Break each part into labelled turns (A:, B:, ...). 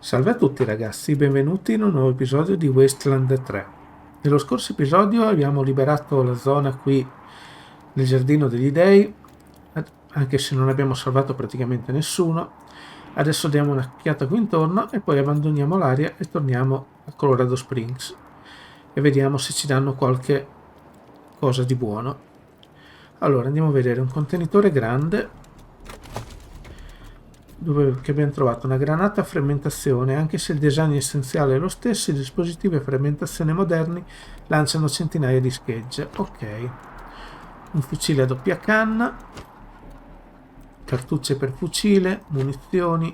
A: Salve a tutti ragazzi, benvenuti in un nuovo episodio di Wasteland 3. Nello scorso episodio abbiamo liberato la zona qui nel giardino degli dei, anche se non abbiamo salvato praticamente nessuno. Adesso diamo un'occhiata qui intorno e poi abbandoniamo l'area e torniamo a Colorado Springs e vediamo se ci danno qualche cosa di buono. Allora andiamo a vedere un contenitore grande che abbiamo trovato una granata a frammentazione. Anche se il design essenziale è lo stesso, i dispositivi a frammentazione moderni lanciano centinaia di schegge. Ok, un fucile a doppia canna, cartucce per fucile, munizioni,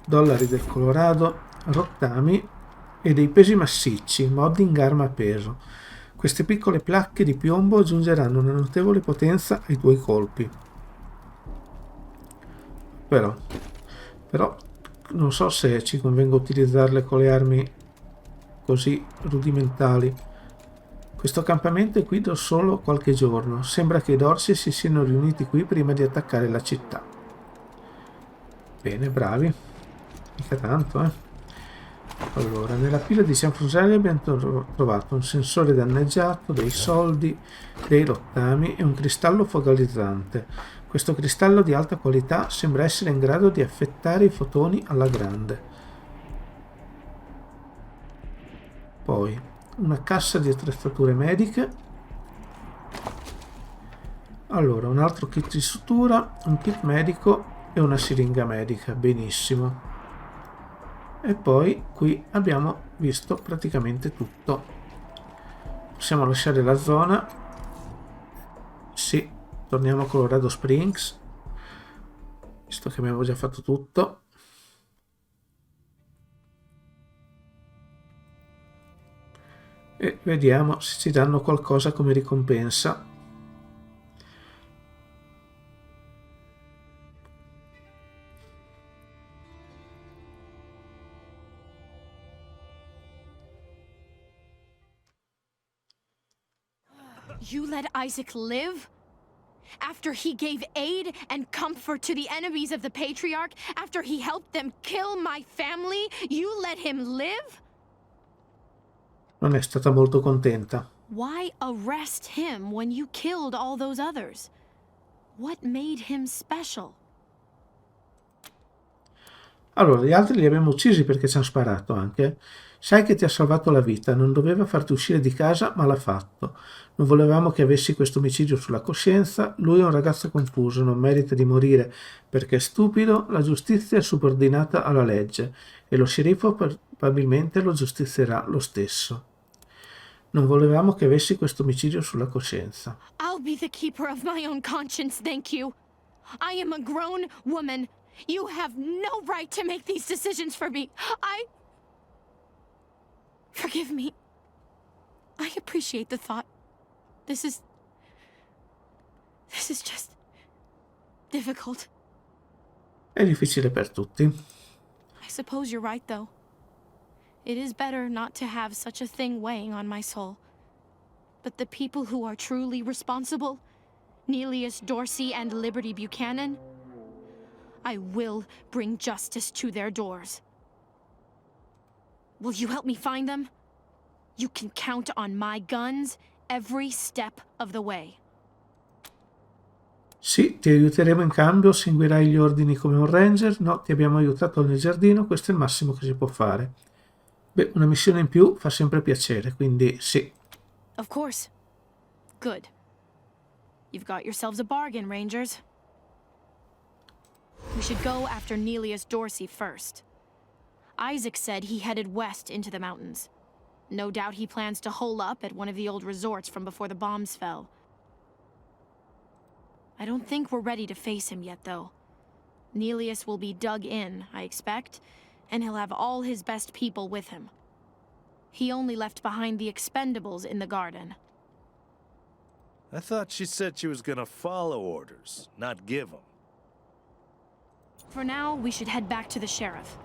A: dollari del Colorado, rottami e dei pesi massicci, modding arma a peso. Queste piccole placche di piombo aggiungeranno una notevole potenza ai tuoi colpi. Però non so se ci convenga utilizzarle con le armi così rudimentali. Questo accampamento è qui da solo qualche giorno. Sembra che i Dorsi si siano riuniti qui prima di attaccare la città. Bene, bravi. Mica tanto, eh. Allora, nella pila di cianfrusaglie abbiamo trovato un sensore danneggiato, dei soldi, dei rottami e un cristallo focalizzante. Questo cristallo di alta qualità sembra essere in grado di affettare i fotoni alla grande. Poi, una cassa di attrezzature mediche. Allora, un altro kit di sutura, un kit medico e una siringa medica. Benissimo. E poi qui abbiamo visto praticamente tutto. Possiamo lasciare la zona. Sì, torniamo a Colorado Springs, visto che abbiamo già fatto tutto. E vediamo se ci danno qualcosa come ricompensa.
B: You let Isaac live? After he gave aid and comfort to the enemies of the Patriarch? After he helped them kill my family? You let him live?
A: Non è stata molto contenta.
B: Why arrest him when you killed all those others? What made him special?
A: Allora, gli altri li abbiamo uccisi perché ci hanno sparato anche. Sai che ti ha salvato la vita, non doveva farti uscire di casa, ma l'ha fatto. Non volevamo che avessi questo omicidio sulla coscienza. Lui è un ragazzo confuso, non merita di morire perché è stupido. La giustizia è subordinata alla legge e lo sceriffo probabilmente lo giustizierà lo stesso. Non volevamo che avessi questo omicidio sulla coscienza.
B: I'll be the keeper of my own conscience, thank you. I am a grown woman. You have no right to make these decisions for me. Forgive me. I appreciate the thought. This is just difficult.
A: È difficile per tutti.
B: I suppose you're right, though. It is better not to have such a thing weighing on my soul. But the people who are truly responsible, Nelius Dorsey and Liberty Buchanan, I will bring justice to their doors. Will you help me find them? You can count on my guns every step of the way.
A: Sì, ti aiuteremo in cambio, seguirai gli ordini come un ranger. No, ti abbiamo aiutato nel giardino, questo è il massimo che si può fare. Beh, una missione in più fa sempre piacere, quindi sì.
B: Of course. Good. You've got yourselves a bargain, Rangers. We should go after Nelius Dorsey first. Isaac said he headed west into the mountains. No doubt he plans to hole up at one of the old resorts from before the bombs fell. I don't think we're ready to face him yet, though. Nelius will be dug in, I expect, and he'll have all his best people with him. He only left behind the expendables in the garden.
C: I thought she said she was gonna follow orders, not give them.
B: For now, we should head back to the sheriff.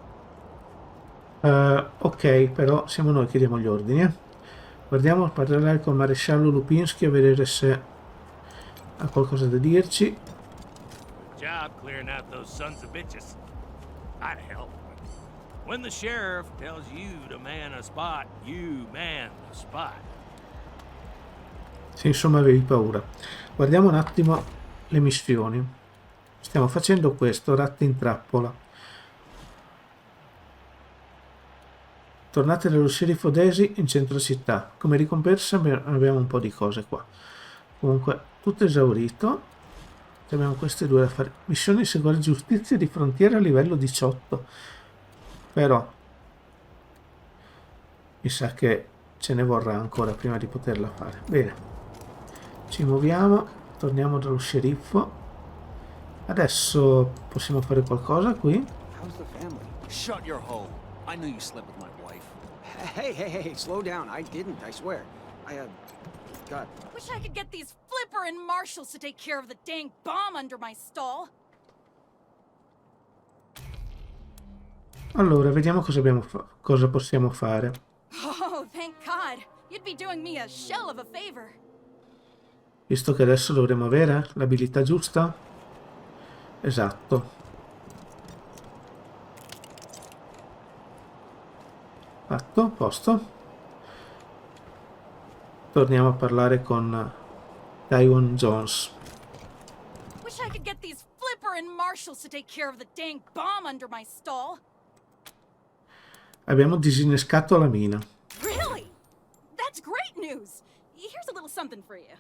A: Ok, però siamo noi che diamo gli ordini. Guardiamo a parlare con il maresciallo Lupinski a vedere se ha qualcosa da dirci.
D: Good job clearing out those sons of bitches. I'd help. When the sheriff tells you to man a spot, you man the spot.
A: Se insomma avevi paura. Guardiamo un attimo le missioni. Stiamo facendo questo, ratti in trappola. Tornate dallo sceriffo Daisy in centro città. Come ricompensa abbiamo un po' di cose qua. Comunque, tutto esaurito. Abbiamo queste due da fare. Missione di seguire giustizia di frontiera a livello 18. Però mi sa che ce ne vorrà ancora prima di poterla fare. Bene. Ci muoviamo. Torniamo dallo sceriffo. Adesso possiamo fare qualcosa qui.
E: How's the family?
F: Shut your hole. I knew you slept with my wife.
E: Hey, slow down. I didn't, I swear. God.
G: Wish I could get these Flipper and Marshals to take care of the dang bomb under my stall.
A: Allora, vediamo cosa possiamo fare.
G: Oh, thank God. You'd be doing me a shell of a favor.
A: Visto che adesso dovremo avere l'abilità giusta? Esatto. Fatto, posto. Torniamo a parlare con Taiwan Jones.
G: Wish I could get these Flipper and Marshals to take care of the dang bomb under my stall.
A: Abbiamo disinnescato la mina.
G: Really? That's great news. Here's a little something for you.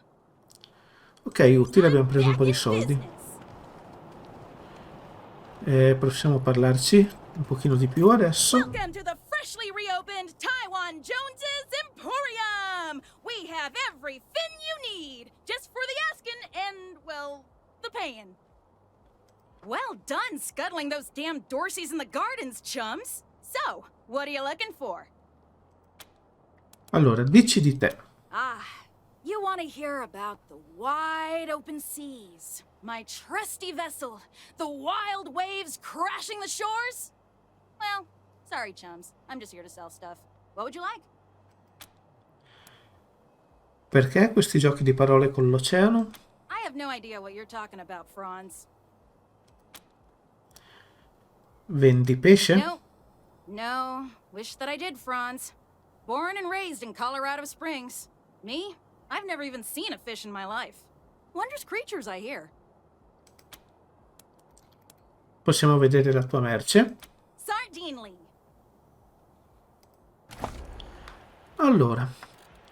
A: Ok, utile, abbiamo preso un po' di
G: Back in
A: soldi.
G: business.
A: Possiamo parlarci un pochino di più adesso.
G: Welcome to the freshly reopened Taiwan Jones's Emporium. We have every fin you need, just for the asking and, well, the paying. Well done scuttling those damn Dorseys in the gardens, chums. So, what are you looking for?
A: Allora, dici di te.
G: Ah, you want to hear about the wide open seas, my trusty vessel, the wild waves crashing the shores? Well, sorry, chums. I'm just here to sell stuff. What would you like?
A: Perché questi giochi di parole con l'oceano?
G: I have no idea what you're talking about, Franz.
A: Vendi pesce?
G: No. No. Wish that I did, Franz. Born and raised in Colorado Springs. Me? I've never even seen a fish in my life. Wondrous creatures, I hear.
A: Possiamo vedere la tua merce?
G: Sardinely.
A: Allora,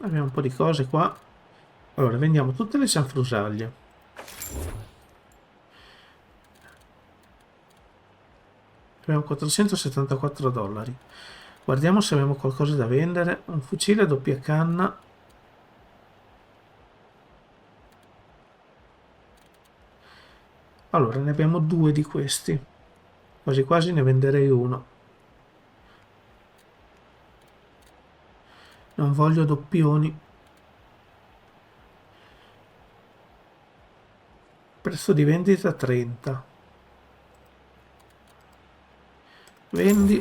A: abbiamo un po' di cose qua. Allora, vendiamo tutte le cianfrusaglie. Abbiamo 474 dollari. Guardiamo se abbiamo qualcosa da vendere. Un fucile a doppia canna. Allora, ne abbiamo due di questi. Quasi quasi ne venderei uno. Non voglio doppioni. Prezzo di vendita 30. Vendi.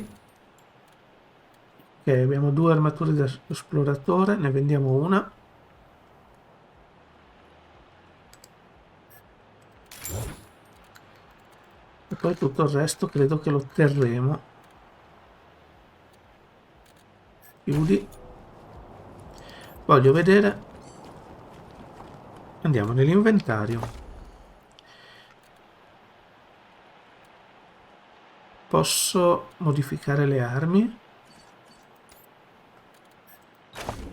A: Ok, abbiamo due armature da esploratore, ne vendiamo una. E poi tutto il resto credo che lo terremo. Chiudi. Voglio vedere. Andiamo nell'inventario. Posso modificare le armi?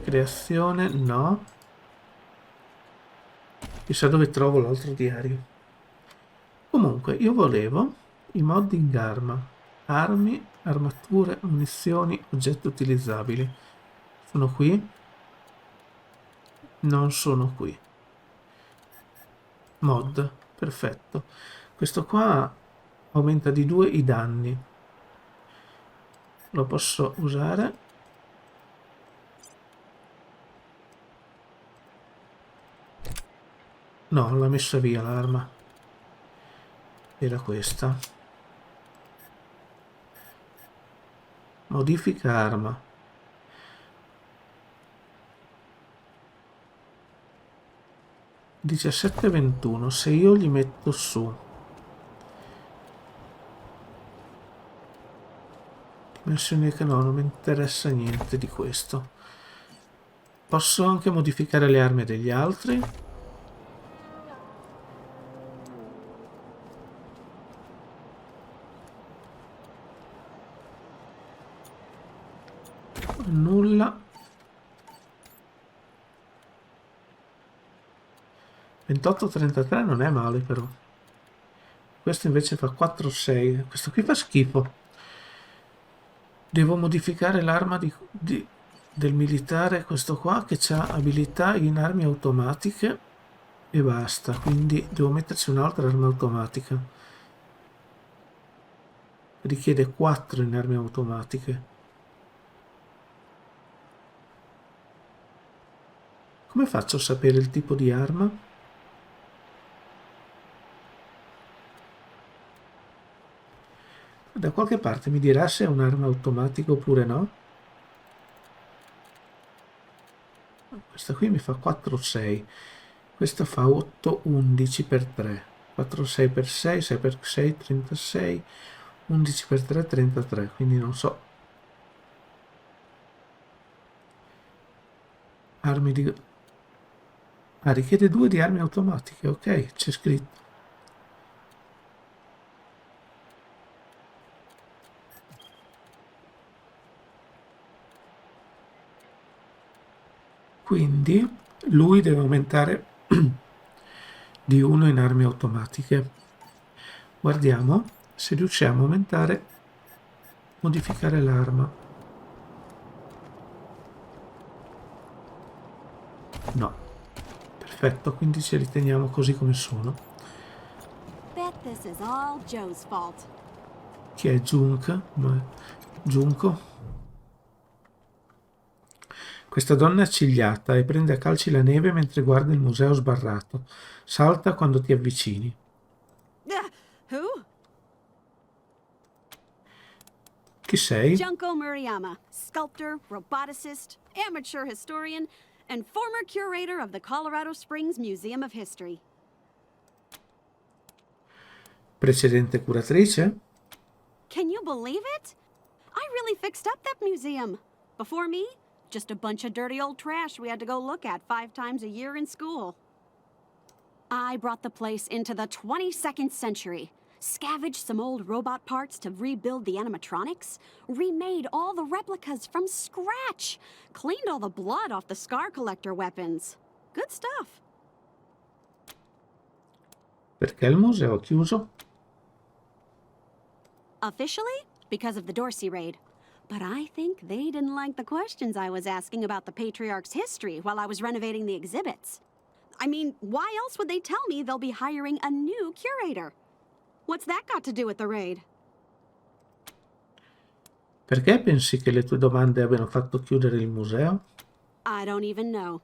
A: Creazione, no. Chissà dove trovo l'altro diario. Comunque, io volevo i modding arma. Armi, armature, munizioni, oggetti utilizzabili. Sono qui? Non sono qui. Mod, perfetto. Questo qua aumenta di 2 i danni. Lo posso usare? No, l'ha messa via l'arma. Era questa. Modifica arma. (17-21). Se io gli metto su Missioni che no, non mi interessa niente di questo. Posso anche modificare le armi degli altri. Nulla. 28-33 non è male però. Questo invece fa 4-6. Questo qui fa schifo. Devo modificare l'arma del militare, questo qua, che ha abilità in armi automatiche e basta. Quindi devo metterci un'altra arma automatica. Richiede 4 in armi automatiche. Come faccio a sapere il tipo di arma? Da qualche parte mi dirà se è un'arma automatica oppure no. Questa qui mi fa 4-6. Questa fa 8-11 per 3. 4-6 per 6, 6 per 6, 36. 11 per 3, 33. Quindi non so. Armi di... Ah, richiede 2 di armi automatiche. Ok, c'è scritto. Quindi lui deve aumentare di 1 in armi automatiche. Guardiamo se riusciamo a aumentare, modificare l'arma. No. Perfetto, quindi ce li teniamo così come sono.
H: Bet this is all Joe's fault.
A: Chi è Giunco? Questa donna è accigliata e prende a calci la neve mentre guarda il museo sbarrato. Salta quando ti avvicini.
H: Who?
A: Chi sei?
H: Junko Murayama, sculptor, roboticist, amateur historian, and former curator of the Colorado Springs Museum of History.
A: Precedente curatrice?
H: Can you believe it? I really fixed up that museum. Before me, just a bunch of dirty old trash we had to go look at 5 times a year in school. I brought the place into the 22nd century, scavenged some old robot parts to rebuild the animatronics, remade all the replicas from scratch, cleaned all the blood off the scar collector weapons. Good stuff.
A: Perché il museo è chiuso?
H: Officially, because of the Dorsey raid. But I think they didn't like the questions I was asking about the Patriarch's history while I was renovating the exhibits. I mean, why else would they tell me they'll be hiring a new curator? What's that got to do with the raid?
A: Perché pensi che le tue domande abbiano fatto chiudere il museo?
H: I don't even know.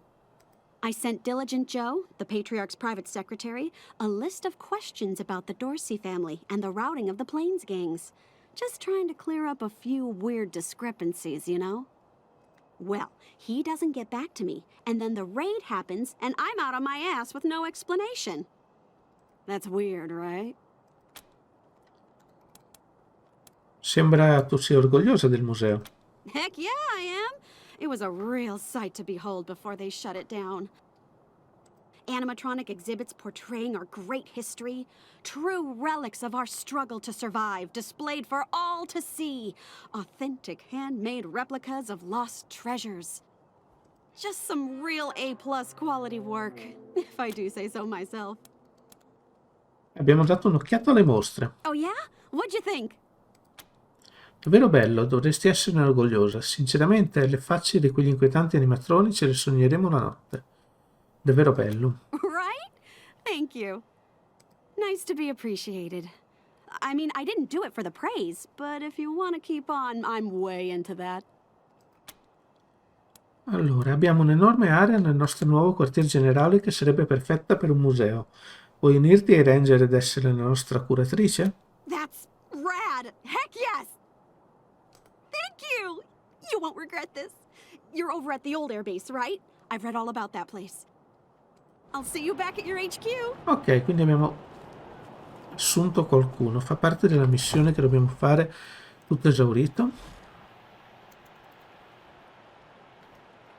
H: I sent Diligent Joe, the Patriarch's private secretary, a list of questions about the Dorsey family and the routing of the Plains gangs. Just trying to clear up a few weird discrepancies, you know? Well, he doesn't get back to me, and then the raid happens, and I'm out on my ass with no explanation. That's weird, right?
A: Sembra tu sia orgogliosa del museo.
H: Heck yeah, I am. It was a real sight to behold before they shut it down. Animatronic exhibits portraying our great history, true relics of our struggle to survive, displayed for all to see. Authentic handmade replicas of lost treasures. Just some real A+ quality work, if I do say so myself.
A: Abbiamo dato un'occhiata alle mostre.
H: Oh yeah? What'd you think?
A: Davvero bello, dovresti esserne orgogliosa. Sinceramente, le facce di quegli inquietanti animatronici le sogneremo la notte. Davvero bello.
H: Right? Thank you. Nice to be appreciated. I mean, I didn't do it for the praise, but if you want to keep on, I'm way into that.
A: Allora, abbiamo un'enorme area nel nostro nuovo quartier generale che sarebbe perfetta per un museo. Vuoi unirti ai ranger ed essere la nostra curatrice?
H: That's rad. Heck yes! Thank you! You won't regret this. You're over at the old airbase, right? I've read all about that place. I'll see you back at your HQ.
A: Ok, quindi abbiamo assunto qualcuno. Fa parte della missione che dobbiamo fare, tutto esaurito.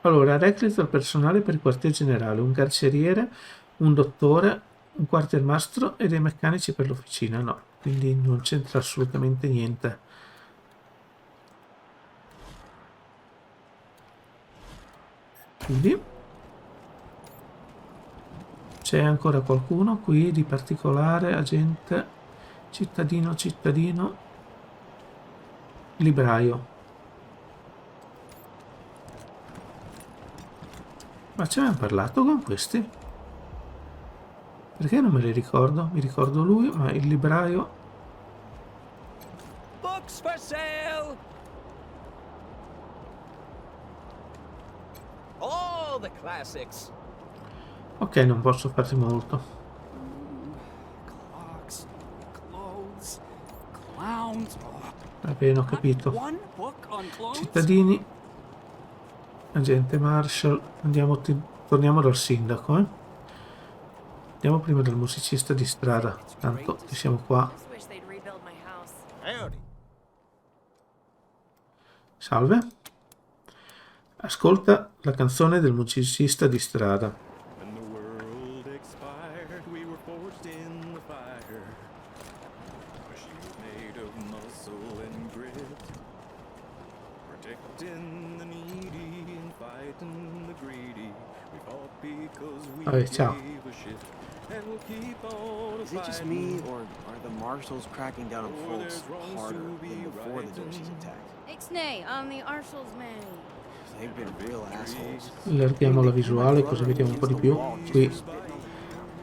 A: Allora, recluta il personale per il quartier generale, un carceriere, un dottore, un quartiermastro e dei meccanici per l'officina. No, quindi non c'entra assolutamente niente. Quindi c'è ancora qualcuno qui di particolare, agente, cittadino, libraio. Ma ci abbiamo parlato con questi? Perché non me li ricordo? Mi ricordo lui, ma il libraio...
F: Books for sale! All the classics.
A: Ok, non posso farti molto.
F: Clocks, clothes, clowns.
A: Va bene, ho capito.
F: One book on clothes?
A: Cittadini, agente Marshall, torniamo dal sindaco, eh? Andiamo prima dal musicista di strada, tanto che siamo qua.
F: Howdy.
A: Salve. Ascolta la canzone del musicista di strada.
C: When the world expired, we were forged in the fire. Machines made of muscle and grit, protecting the needy and fighting the greedy. We fought because we
A: Vabbè, ciao.
C: gave a shit, and we'll keep on
E: Is it just
C: fighting.
E: me, or are the marshals cracking down on folks harder than before the Dorseys attacked?
G: Ixnay on the Arshals Manny.
E: They've been real assholes.
A: Allarghiamo la visuale così vediamo un po' di più. Qui.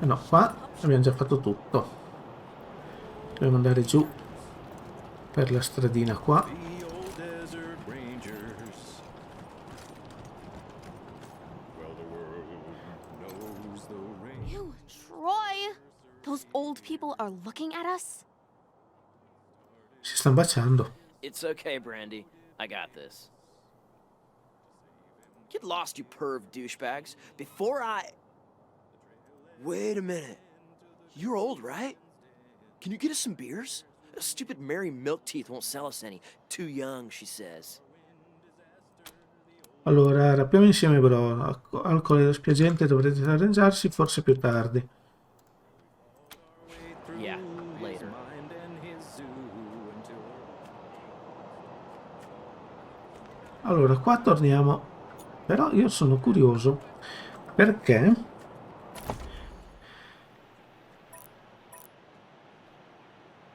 A: No, qua abbiamo già fatto tutto. Dobbiamo andare giù per la stradina qua.
C: The old desert rangers. Well, the world knows the rain.
B: Ew, Troy! Those old people are looking at us?
A: Si stanno baciando.
I: It's okay, Brandy. I got this. Get lost, you perv douchebags. Before I... Wait a minute. You're old, right? Can you get us some beers? Stupid Mary Milkteeth won't sell us any. Too young, she says.
A: Allora, rappiamo insieme bro. Alcol e spiagente, dovrete arrangiarsi, forse più tardi.
I: Yeah, later.
C: Mind and his zoo until
A: Allora, qua torniamo. Però io sono curioso perché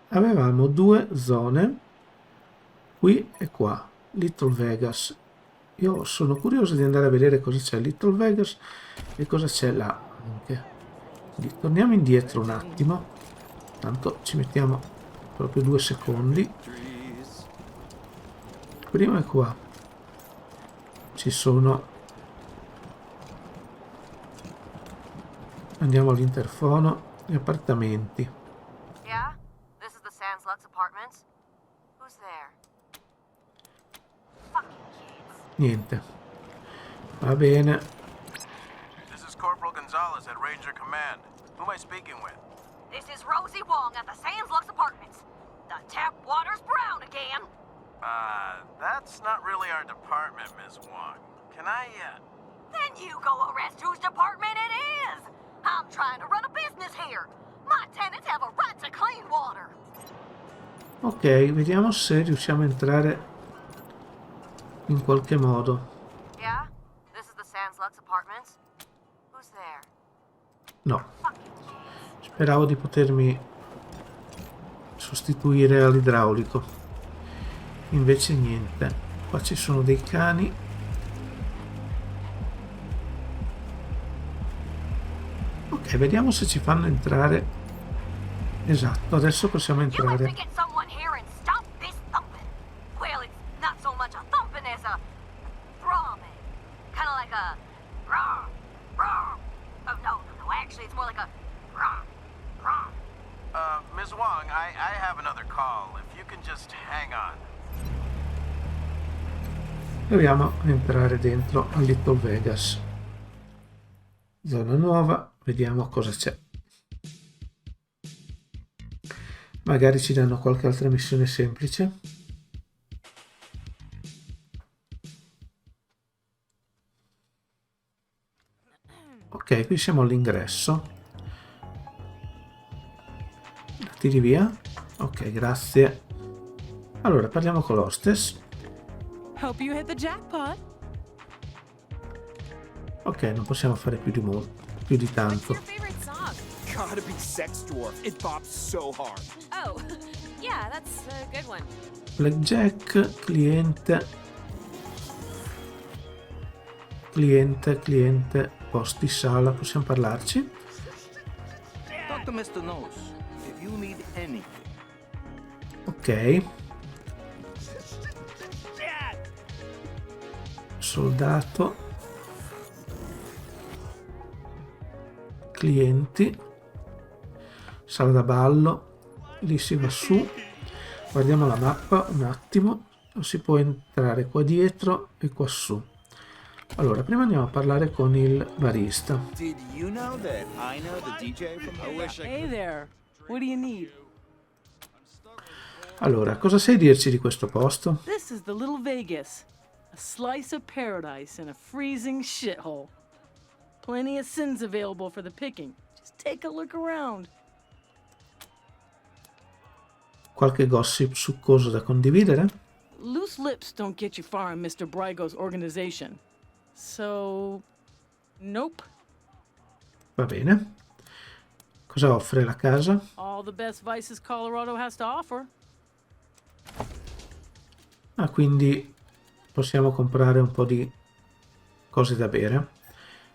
A: avevamo due zone, qui e qua, Little Vegas. Io sono curioso di andare a vedere cosa c'è a Little Vegas e cosa c'è là anche. Quindi torniamo indietro un attimo, tanto ci mettiamo proprio 2 secondi. Prima è qua. Ci sono, andiamo all'interfono, gli appartamenti.
J: Yeah? This is the Sans Lux apartments? Who's there? Fucking kids.
A: Niente, va bene.
K: This is Corporal Gonzalez at Ranger Command. Who am I speaking with?
J: This is Rosie Wong at the Sans Lux apartments. The tap water's brown again.
K: That's not really our department, Ms. Wong. Can I,
J: Then you go arrest whose department it is. I'm trying to run a business here. My tenants have a right to clean water.
A: Ok, vediamo se riusciamo a entrare in qualche modo.
J: Yeah? This is the Sans Lux apartments? Who's there?
A: No. Speravo di potermi sostituire all'idraulico. Invece niente. Qua ci sono dei cani. Ok, vediamo se ci fanno entrare. Esatto, adesso possiamo
J: You have to
A: entrare.
J: get someone here and stop this thumping. Well, it's not so much a thumping as a throbbing. Kind of like a rawr, rawr. Oh, no, actually, it's more like a rawr, rawr.
K: Ms. Wong, I have another call. If you can just hang on.
A: Proviamo a entrare dentro a Little Vegas. Zona nuova, vediamo cosa c'è. Magari ci danno qualche altra missione semplice. Ok, qui siamo all'ingresso. Tiri via. Ok, grazie. Allora, parliamo con l'hostess.
L: Hope you hit the jackpot.
A: Ok, non possiamo fare più di tanto.
F: Gotta be Sex Dwarf. It bops so hard.
M: Oh, yeah, that's a good one.
A: Blackjack, cliente, posti, sala, possiamo parlarci?
K: Talk to Mr. Nose if you need anything.
A: Ok. Soldato. Clienti. Sala da ballo. Lì si va su. Guardiamo la mappa un attimo. Si può entrare qua dietro e qua su. Allora, prima andiamo a parlare con il barista.
K: Did you know that I know the DJ from
L: Hey there. What do you need?
A: Allora, cosa sai dirci di questo posto?
L: This is the Little Vegas. A slice of paradise in a freezing shithole. Plenty of sins available for the picking. Just take a look around.
A: Qualche gossip succoso da condividere?
L: Loose lips don't get you far in Mr. Brygo's organization. So, nope.
A: Va bene. Cosa offre la casa?
L: All the best vices Colorado has to offer.
A: Ah, quindi possiamo comprare un po' di cose da bere,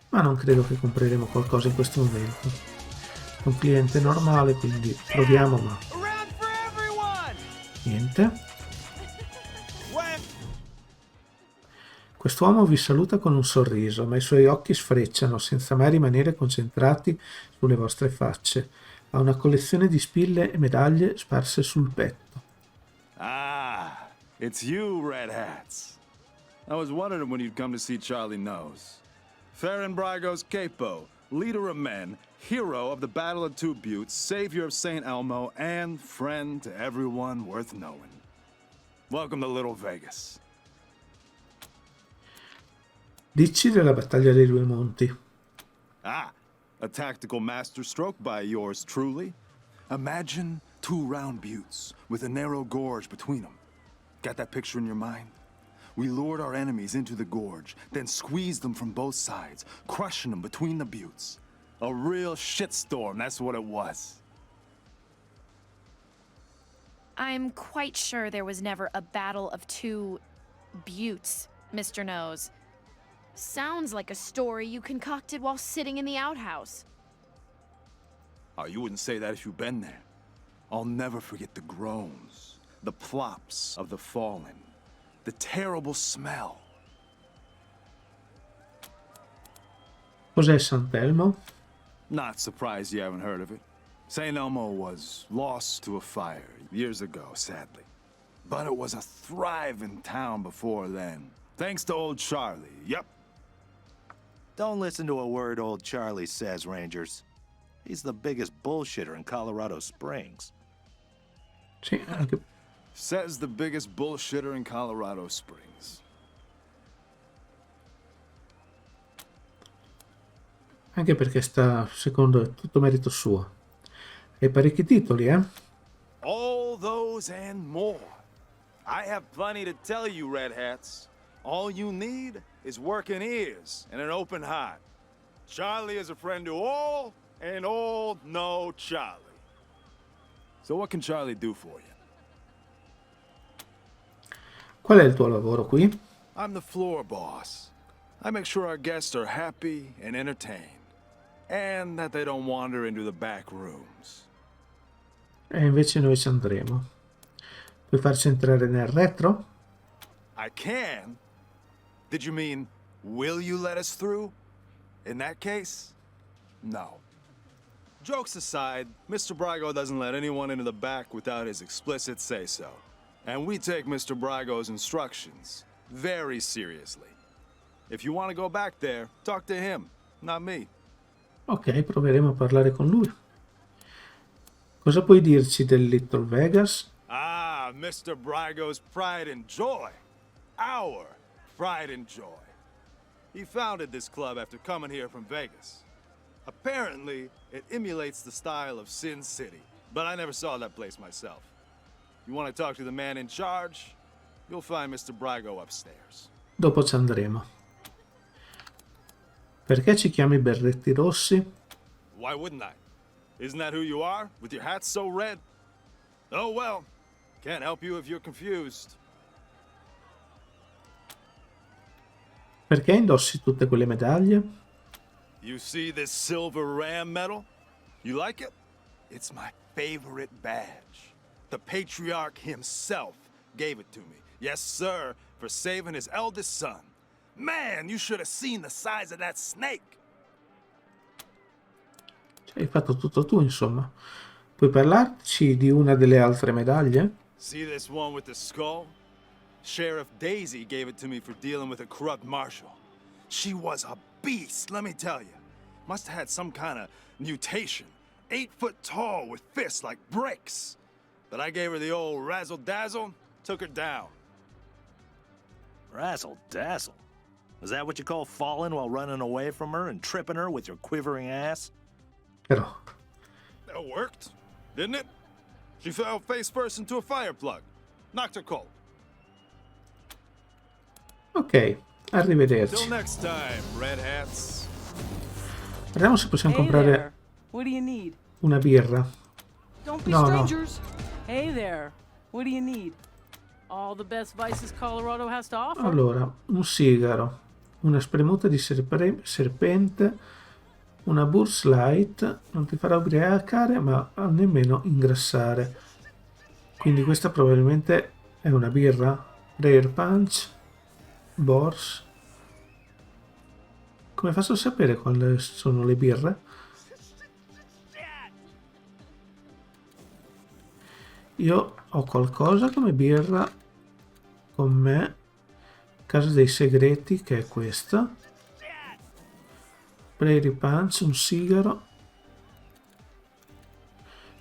A: ma non credo che compreremo qualcosa in questo momento. È un cliente normale, quindi proviamo, ma niente. Quest'uomo vi saluta con un sorriso, ma i suoi occhi sfrecciano senza mai rimanere concentrati sulle vostre facce. Ha una collezione di spille e medaglie sparse sul petto.
C: Ah, it's you, Red Hats. I was wondering when you'd come to see Charlie Nose. Farron Brygo's capo, leader of men, hero of the Battle of Two Buttes, savior of St. Elmo, and friend to everyone worth knowing. Welcome to Little Vegas.
A: Dici della battaglia dei due monti.
C: Ah, a tactical masterstroke by yours truly. Imagine two round buttes with a narrow gorge between them. Got that picture in your mind? We lured our enemies into the gorge, then squeezed them from both sides, crushing them between the buttes. A real shitstorm, that's what it was.
B: I'm quite sure there was never a battle of two buttes, Mr. Nose. Sounds like a story you concocted while sitting in the outhouse.
C: Oh, you wouldn't say that if you'd been there. I'll never forget the groans, the plops of the fallen, the terrible smell.
A: Cos'è Sant'Elmo?
C: Not surprised you haven't heard of it. St. Elmo was lost to a fire years ago, sadly. But it was a thriving town before then. Thanks to old Charlie, yep.
N: Don't listen to a word old Charlie says, Rangers. He's the biggest bullshitter in Colorado Springs.
A: Sì, anche...
C: Says the biggest bullshitter in Colorado Springs.
A: Anche perché secondo è tutto merito suo. Hai parecchi titoli, eh?
C: All those and more. I have plenty to tell you, Red Hats. All you need is working ears and an open heart. Charlie is a friend to all, and all know Charlie. So what can Charlie do for you?
A: Qual è il tuo lavoro qui?
C: I'm the floor boss. I make sure our guests are happy and entertained, and that they don't wander into the back rooms.
A: E invece noi ci andremo. Puoi farci entrare nel retro?
C: I can? Did you mean, will you let us through? In that case, no. Jokes aside, Mr. Brygo doesn't let anyone into the back without his explicit say-so. And we take Mr. Brygo's instructions very seriously. If you want to go back there, talk to him, not me.
A: Ok, proveremo a parlare con lui. Cosa puoi dirci del Little Vegas?
C: Ah, Mr. Brygo's pride and joy. Our pride and joy. He founded this club after coming here from Vegas. Apparently, it emulates the style of Sin City, but I never saw that place myself. You want to talk to the man in charge? You'll find Mr. Brago upstairs.
A: Dopo ci andremo. Perché ci chiami berretti rossi?
C: Why wouldn't I? Isn't that who you are, with your hat so red? Oh well, can't help you if you're confused.
A: Perché indossi tutte quelle medaglie?
C: You see this silver ram medal? You like it? It's my favorite badge. The patriarch himself gave it to me. Yes, sir, for saving his eldest son. Man, you should have seen the size of that snake.
A: Hai fatto tutto tu, insomma. Puoi parlarci di una delle altre medaglie?
C: See this one with the skull? Sheriff Daisy gave it to me for dealing with a corrupt marshal. She was a beast, let me tell you. Must have had some kind of mutation. 8 foot tall with fists like bricks. But I gave her the old razzle-dazzle, took her down.
N: Razzle-dazzle? Is that what you call falling while running away from her and tripping her with your quivering ass?
A: Però...
C: That worked, didn't it? She fell face first into a fire plug. Knocked her cold.
A: Ok, arrivederci.
C: Till next time, red hats.
A: Vediamo se possiamo
L: Hey
A: comprare
L: there. What do you need?
A: una birra.
L: Don't be
A: No, no.
L: strangers. Hey there. What do you need? All the best vices Colorado has to offer.
A: Allora, un sigaro, una spremuta di serpente, una Burs Light, non ti farà ubriacare ma nemmeno ingrassare. Quindi questa probabilmente è una birra. Rare Punch, Bors. Come faccio a sapere quali sono le birre? Io ho qualcosa come birra con me, Casa dei Segreti, che è questa. Prairie Punch, un sigaro.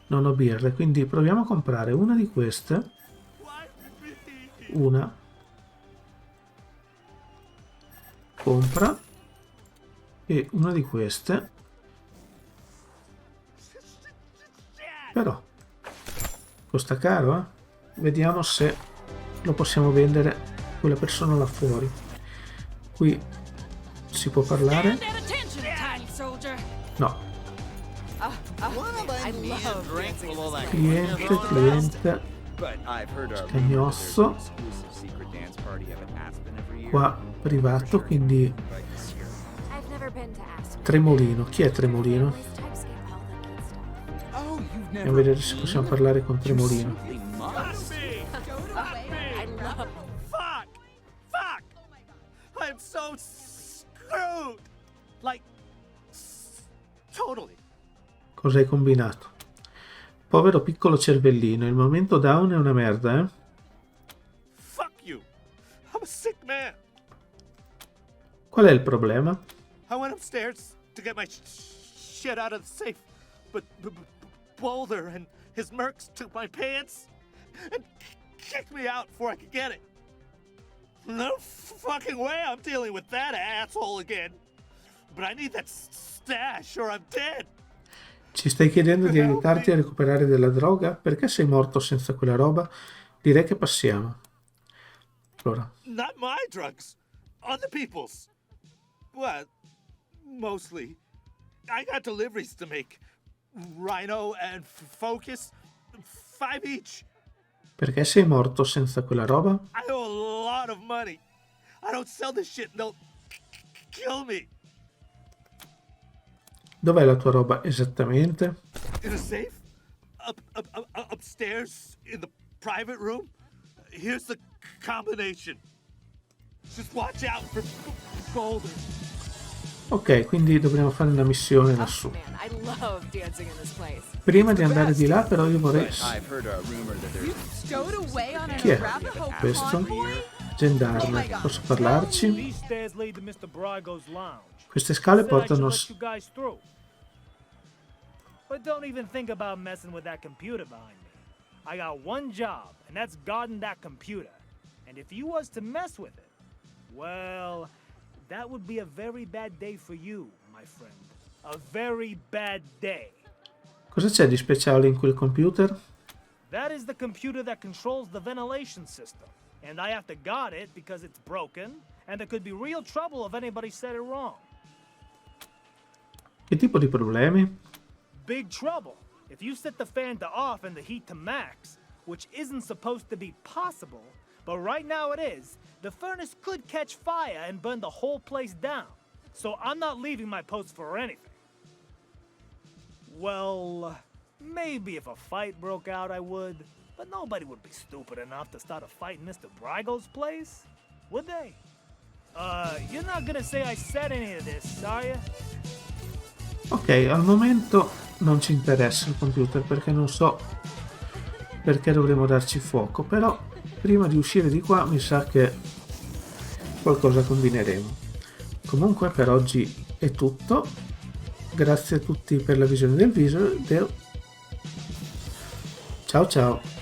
A: Non ho birre, quindi proviamo a comprare una di queste. Una. Compra. E una di queste. Però costa caro, eh? Vediamo se lo possiamo vendere quella persona là fuori. Qui si può parlare? No. Cliente, scagnosso. Qua privato, quindi Tremolino. Chi è Tremolino? Andiamo a vedere se possiamo parlare con Tremolino.
F: I'm so screwed. Like, totally.
A: Cosa hai combinato? Povero piccolo cervellino, il momento down è una merda, eh?
F: Fuck you. I'm a sick man.
A: Qual è il problema?
F: I went upstairs to get my shit out of the safe, but Boulder and his mercs took my pants and kicked me out before I could get it. No fucking way I'm dealing with that asshole again. But I need that stash or I'm dead.
A: Ci stai chiedendo di aiutarti a recuperare della droga? Perché sei morto senza quella roba? Direi che passiamo. Allora.
F: Not my drugs. Other people's. Well, mostly. I got deliveries to make. Rhino and Focus. 5 each.
A: Perché sei morto senza quella roba?
F: I owe a lot of money. I don't sell this shit, they'll kill me.
A: Dov'è la tua roba esattamente?
F: In a safe? Upstairs in the private room? Here's the combination. Just watch out for Boulder.
A: Ok, quindi dobbiamo fare una missione lassù. Prima di andare di là, però, io vorrei... Chi è? Questo? Gendarme. Posso parlarci? Queste scale portano...
O: But don't even think about messing with that computer behind me. I got one job, and that's guarding that computer. And if you was to mess with it, well, that would be a very bad day for you, my friend. A very bad day.
A: Cosa c'è di speciale in quel computer?
O: That is the computer that controls the ventilation system. And I have to guard it because it's broken, and there could be real trouble if anybody said it wrong.
A: Che tipo di problemi?
O: Big trouble. If you set the fan to off and the heat to max, which isn't supposed to be possible, but right now it is, the furnace could catch fire and burn the whole place down. So I'm not leaving my post for anything. Well, maybe if a fight broke out I would, but nobody would be stupid enough to start a fight in Mr. Brygo's place, would they? You're not gonna say I said any of this, are you?
A: Ok, al momento non ci interessa il computer perché non so perché dovremmo darci fuoco, però prima di uscire di qua mi sa che qualcosa combineremo. Comunque per oggi è tutto, grazie a tutti per la visione del video, ciao ciao!